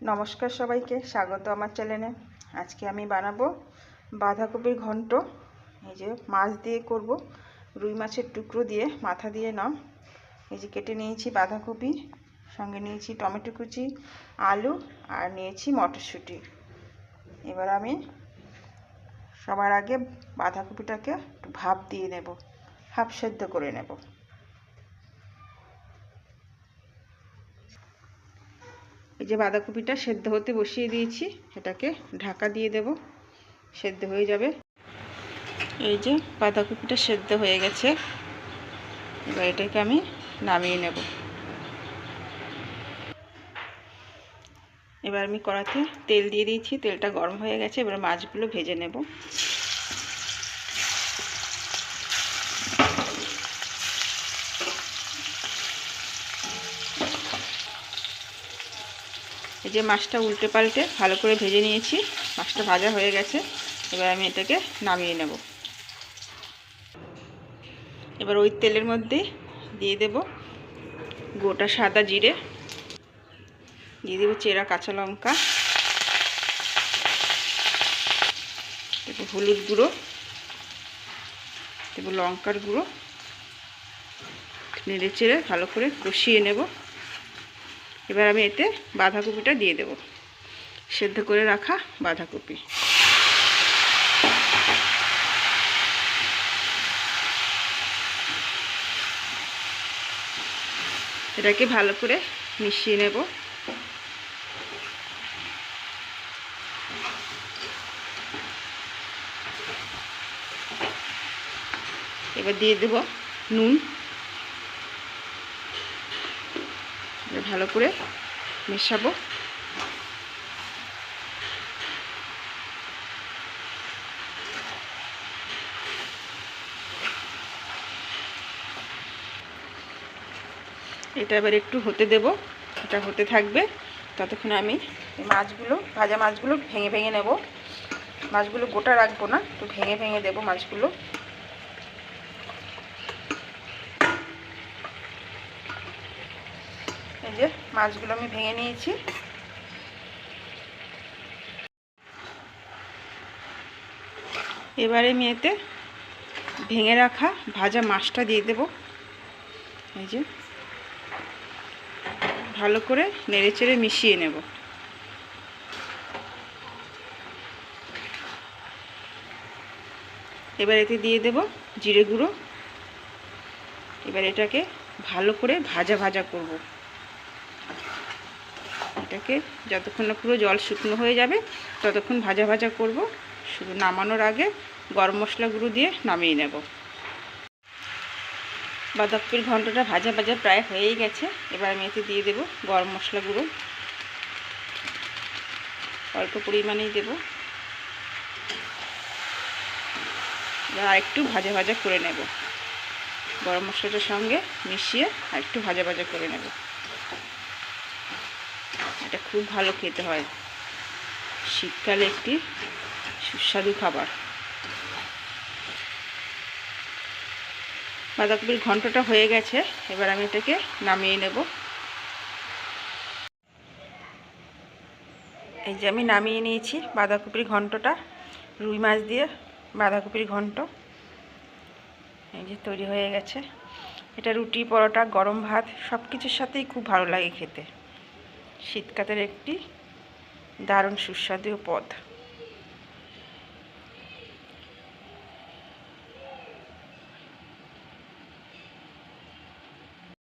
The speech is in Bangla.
নমস্কার সবাইকে, স্বাগত আমার চ্যানেলে। আজকে আমি বানাবো বাঁধাকপির ঘন্ট। এই যে মাছ দিয়ে করব, রুই মাছের টুকরো দিয়ে মাথা দিয়ে নাম। এই যে কেটে নিয়েছি বাঁধাকপি, সঙ্গে নিয়েছি টমেটো কুচি, আলু আর নিয়েছি মটরশুঁটি। এবার আমি সবার আগে বাঁধাকপিটাকে একটু ভাপ দিয়ে নেব, হাফ সেদ্ধ করে নেব। এই যে বাঁধাকপিটা সেদ্ধ হতে বসিয়ে দিয়েছি, এটাকে ঢাকা দিয়ে দেব, সেদ্ধ হয়ে যাবে। এই যে বাঁধাকপিটা সেদ্ধ হয়ে গেছে, এবার এটাকে আমি নামিয়ে নেব। এবার আমি কড়াইতে তেল দিয়ে দিয়েছি, তেলটা গরম হয়ে গেছে। এবার মাছগুলো ভেজে নেব। এই যে মাছটা উল্টে পাল্টে ভালো করে ভেজে নিয়েছি, মাছটা ভাজা হয়ে গেছে। এবার আমি এটাকে নামিয়ে নেব। এবার ওই তেলের মধ্যে দিয়ে দেব গোটা সাদা জিরে, দিয়ে দেবো চেরা কাঁচা লঙ্কা, দেবো হলুদ গুঁড়ো, দেবো লঙ্কার গুঁড়ো, নেড়ে চেড়ে ভালো করে কষিয়ে নেব। এবার আমি এতে বাঁধাকপিটা দিয়ে দেব, সেদ্ধ করে রাখা বাঁধাকপি। এটাকে ভালো করে মিশিয়ে নেব। এবার দিয়ে দেব নুন, ভালো করে মেশাবো। এটা এবার একটু হতে দেব, এটা হতে থাকবে। ততক্ষণ আমি মাছগুলো, ভাজা মাছগুলো ভেঙে ভেঙে নেব। মাছগুলো গোটা রাখবো না, একটু ভেঙে ভেঙে দেবো মাছগুলো। এই যে মাছগুলো আমি ভেঙে নিয়েছি। এবারে আমি এতে ভেঙে রাখা ভাজা মাছটা দিয়ে দেব। এই যে ভালো করে নেড়ে চেড়ে মিশিয়ে নেব। এবার এতে দিয়ে দেব জিরে গুঁড়ো। এবার এটাকে ভালো করে ভাজা ভাজা করব। এটাকে যতক্ষণ না পুরো জল শুকনো হয়ে যাবে ততক্ষণ ভাজা ভাজা করব। শুধু নামানোর আগে গরম মশলা গুঁড়ো দিয়ে নামিয়ে নেব। বাঁধাকপির ঘন্টটা ভাজা ভাজা প্রায় হয়েই গেছে। এবার আমি এতে দিয়ে দেব গরম মশলা গুঁড়ো, অল্প পরিমাণেই দেব। এবার আরেকটু ভাজা ভাজা করে নেব, গরম মশলাটার সঙ্গে মিশিয়ে আরেকটু ভাজা ভাজা করে নেব। এটা খুব ভালো খেতে হয়, শীতকালে একটি সুস্বাদু খাবার। বাঁধাকপির ঘন্টটা হয়ে গেছে, এবার আমি এটাকে নামিয়ে নেব। এই যে আমি নামিয়ে নিয়েছি বাঁধাকপির ঘন্টটা, রুই মাছ দিয়ে বাঁধাকপির ঘন্ট। এই যে তৈরি হয়ে গেছে। এটা রুটি, পরোটা, গরম ভাত সব কিছুর সাথেই খুব ভালো লাগে খেতে। শীতকালের একটি দারুণ সুস্বাদু পদ।